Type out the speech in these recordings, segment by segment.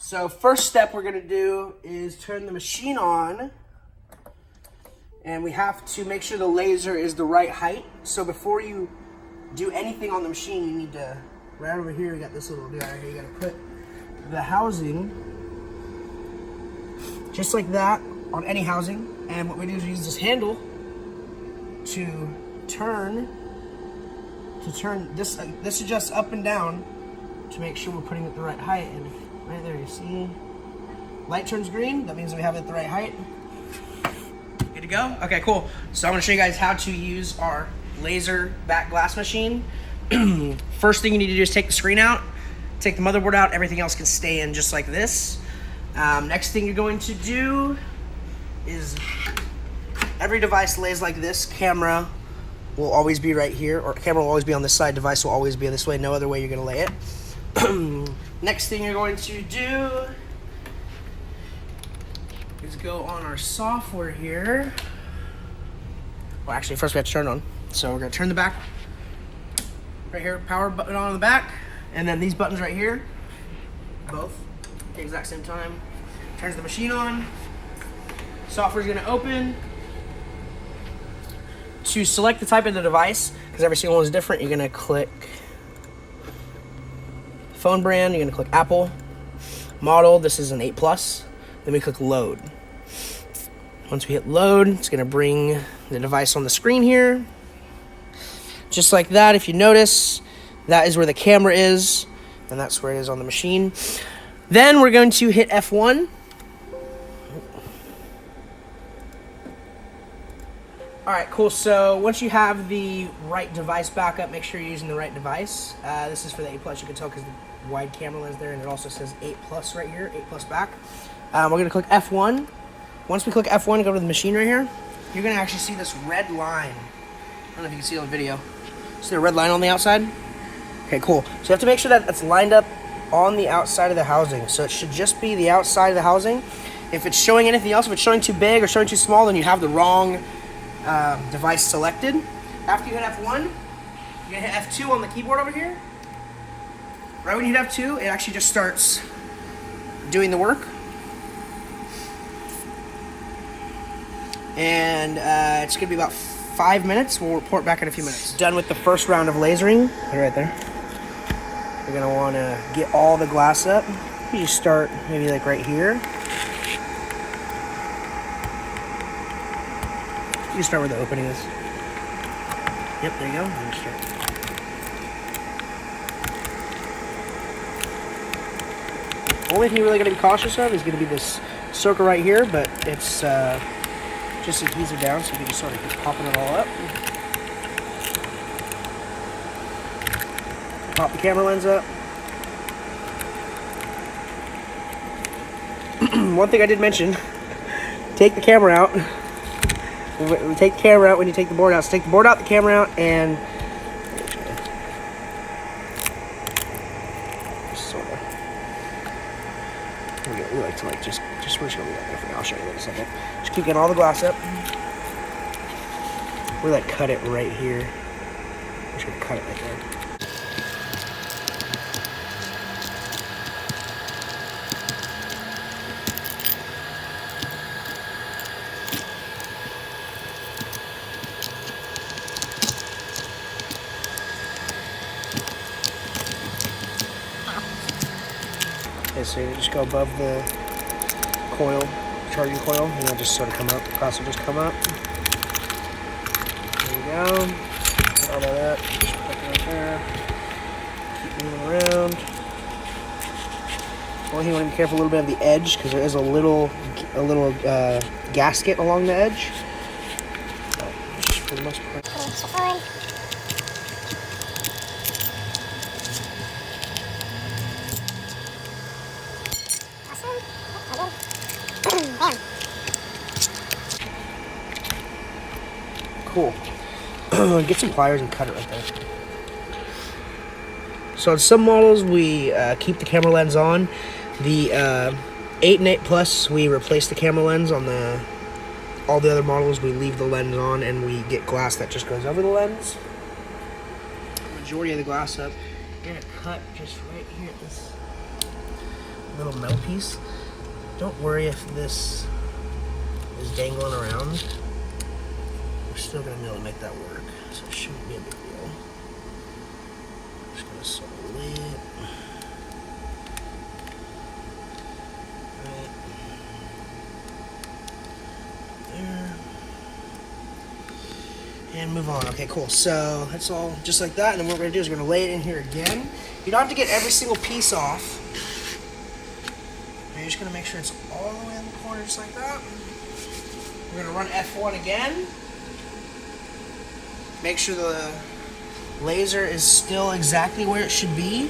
So first step we're gonna do is turn the machine on, and we have to make sure the laser is the right height. So before you do anything on the machine, you need to, right over here, we got this little guy here, you gotta put the housing just like that on any housing. And what we do is we use this handle to turn this. This adjusts up and down to make sure we're putting it the right height. And right there, you see, light turns green. That means we have it at the right height. Good to go? Okay, cool. So I'm gonna show you guys how to use our laser back glass machine. First thing you need to do is take the screen out, take the motherboard out. Everything else can stay in just like this. Next thing you're going to do is, every device lays like this. Camera will always be right here, or camera will always be on this side, device will always be this way. No other way you're gonna lay it. Next thing you're going to do is go on our software here. Well, actually, first we have to turn it on. So we're gonna turn the back, right here, power button on the back, and then these buttons right here, both at the exact same time. Turns the machine on. Software's gonna open. To select the type of the device, because every single one is different, you're gonna click phone brand, you're gonna click Apple. Model, this is an 8 Plus. Then we click load. Once we hit load, it's gonna bring the device on the screen here. Just like that, if you notice, that is where the camera is, and that's where it is on the machine. Then we're going to hit F1. All right, cool. So once you have the right device backup, make sure you're using the right device. This is for the 8 Plus. You can tell because the wide camera lens there, and it also says 8 Plus right here, 8 Plus back. We're gonna click F1. Once we click F1 and go to the machine right here, you're gonna actually see this red line. I don't know if you can see it on the video. See the red line on the outside? Okay, cool. So you have to make sure that it's lined up on the outside of the housing. So it should just be the outside of the housing. If it's showing anything else, if it's showing too big or showing too small, then you have the wrong device selected. After you hit F1, you're gonna hit F2 on the keyboard over here. Right when you hit F2, it actually just starts doing the work. And it's gonna be about 5 minutes. We'll report back in a few minutes. Done with the first round of lasering. Put it right there. You're gonna wanna get all the glass up. You just start maybe like right here. You start where the opening is. Yep, there you go. And start. Only thing you're really going to be cautious of is going to be this circle right here, but it's just adhesive down, so you can just sort of keep popping it all up. Pop the camera lens up. One thing I did mention, take the camera out. Take the camera out when you take the board out. So take the board out, the camera out, and just sort of. We like to just we're just gonna leave that there for now. I'll show you in a second. Just keep getting all the glass up. We like cut it right here. We're just gonna cut it right there. Okay, so you just go above the coil, charging coil, and it'll just sort of come up. The glass will just come up. There you go. All of that. Just put it right there. Keep moving around. Only thing you want to be careful a little bit of the edge, because there is a little gasket along the edge. But for the most part. Cool. Get some pliers and cut it right there. So on some models, we keep the camera lens on. The 8 and 8 Plus, we replace the camera lens. On all the other models, we leave the lens on, and we get glass that just goes over the lens. Majority of the glass up. You're gonna cut just right here at this little metal piece. Don't worry if this is dangling around. We're still gonna be able to make that work, so it shouldn't be a big deal. Just gonna sort of lay it. Right there. And move on. Okay, cool. So that's all just like that. And then what we're gonna do is we're gonna lay it in here again. You don't have to get every single piece off. You're just gonna make sure it's all the way in the corner, just like that. We're gonna run F1 again. Make sure the laser is still exactly where it should be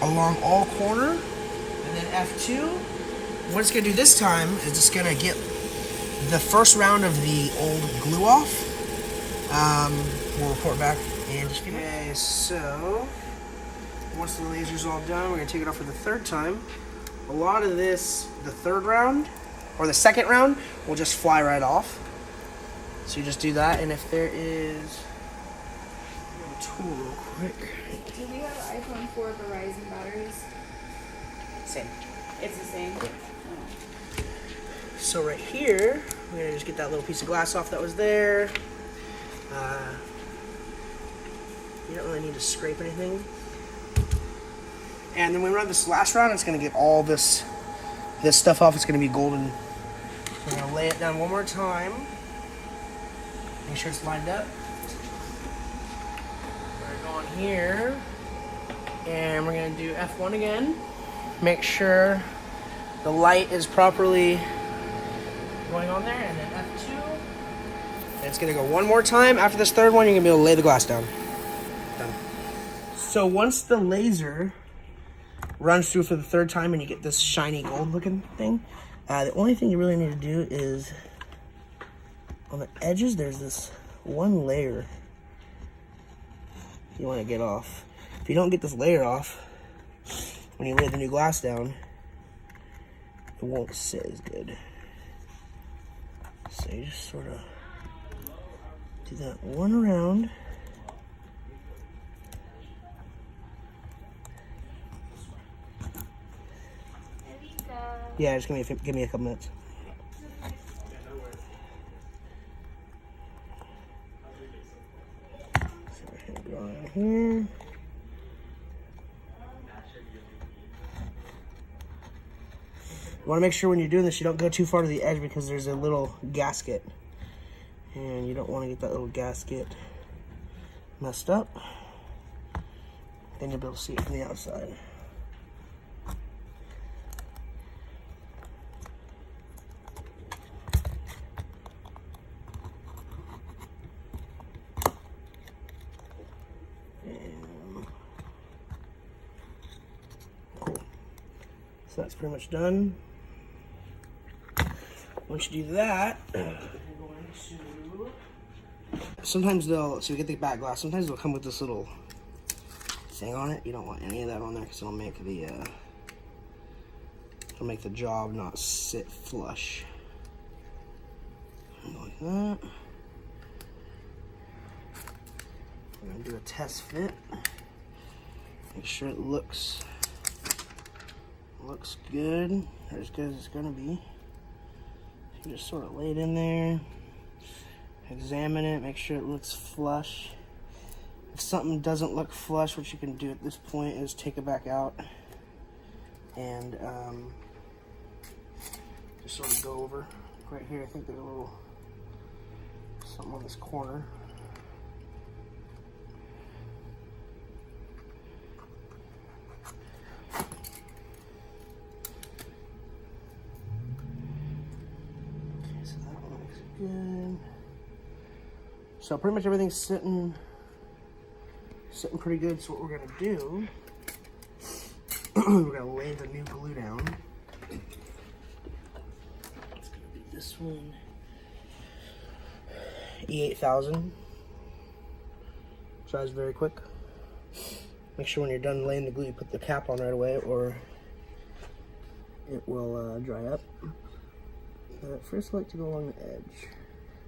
along all corner. And then F2. What it's gonna do this time is it's gonna get the first round of the old glue off. We'll report back and just give it. Okay, so once the laser's all done, we're gonna take it off for the third time. A lot of this, the third round, or the second round, will just fly right off. So you just do that, and if there is a tool real quick. Do we have iPhone 4 Verizon batteries? Same. It's the same? Yeah. So right here, we're gonna just get that little piece of glass off that was there. You don't really need to scrape anything. And then when we run this last round, it's gonna get all this stuff off. It's gonna be golden. We're gonna lay it down one more time. Make sure it's lined up. We're going here, and we're gonna do F1 again. Make sure the light is properly going on there, and then F2. And it's gonna go one more time. After this third one, you're gonna be able to lay the glass down. Done. So once the laser runs through for the third time and you get this shiny gold looking thing, the only thing you really need to do is on the edges there's this one layer you want to get off. If you don't get this layer off when you lay the new glass down, it won't sit as good. So you just sort of do that one around. Yeah, just give me a couple minutes. So we're gonna go on here. You want to make sure when you're doing this, you don't go too far to the edge because there's a little gasket, and you don't want to get that little gasket messed up. Then you'll be able to see it from the outside. So that's pretty much done. Once you do that, we're going to... Sometimes they'll, so you get the back glass, sometimes they'll come with this little thing on it. You don't want any of that on there because it'll make the job not sit flush. Like that. We're going to do a test fit. Make sure it looks good, or as good as it's gonna be. You just sort of lay it in there, examine it, make sure it looks flush. If something doesn't look flush, what you can do at this point is take it back out and just sort of go over. Right here, I think there's a little something on this corner. Good. So pretty much everything's sitting pretty good. So what we're gonna do, we're gonna lay the new glue down. It's gonna be this one, E8000. Dries very quick. Make sure when you're done laying the glue, you put the cap on right away, or it will dry up. First I like to go along the edge.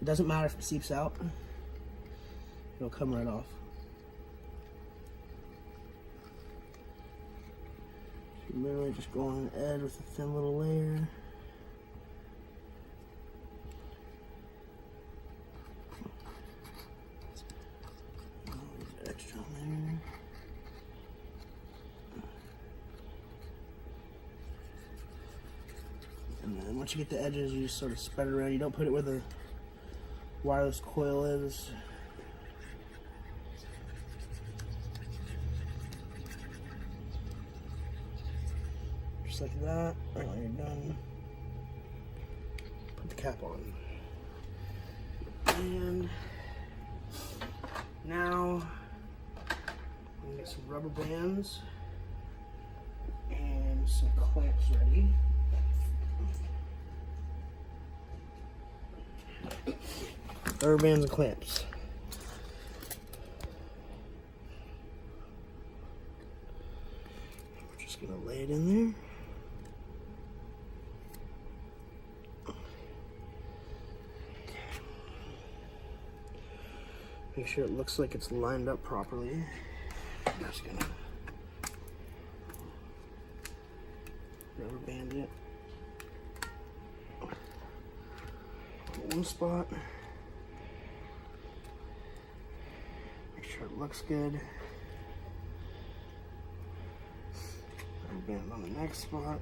It doesn't matter if it seeps out. It'll come right off. Literally just go on the edge with a thin little layer. Extra on there. And then once you get the edges, you just sort of spread it around. You don't put it where the wireless coil is. Just like that. Right when you're done, put the cap on. And now I'm gonna get some rubber bands and some clamps ready. Rubber bands and clamps. We're just gonna lay it in there. Make sure it looks like it's lined up properly. I'm just gonna rubber band it. One spot. Make sure it looks good. Rubber band on the next spot.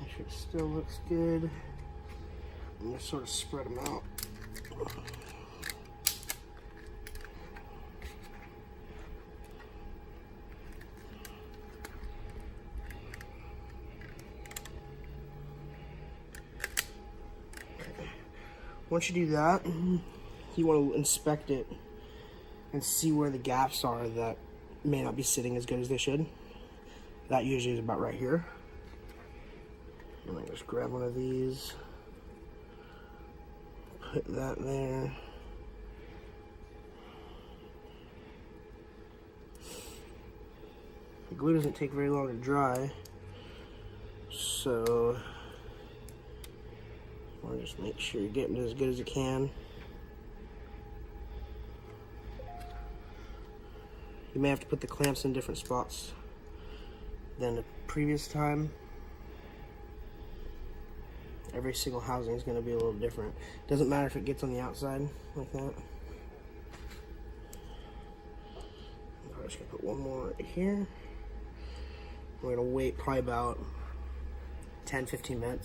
Make sure it still looks good. And just sort of spread them out. Once you do that, you want to inspect it and see where the gaps are that may not be sitting as good as they should. That usually is about right here. And I just grab one of these, put that there. The glue doesn't take very long to dry, so I want to just make sure you're getting it as good as you can. You may have to put the clamps in different spots than the previous time. Every single housing is going to be a little different. Doesn't matter if it gets on the outside like that. I'm just going to put one more right here. We're going to wait probably about 10-15 minutes.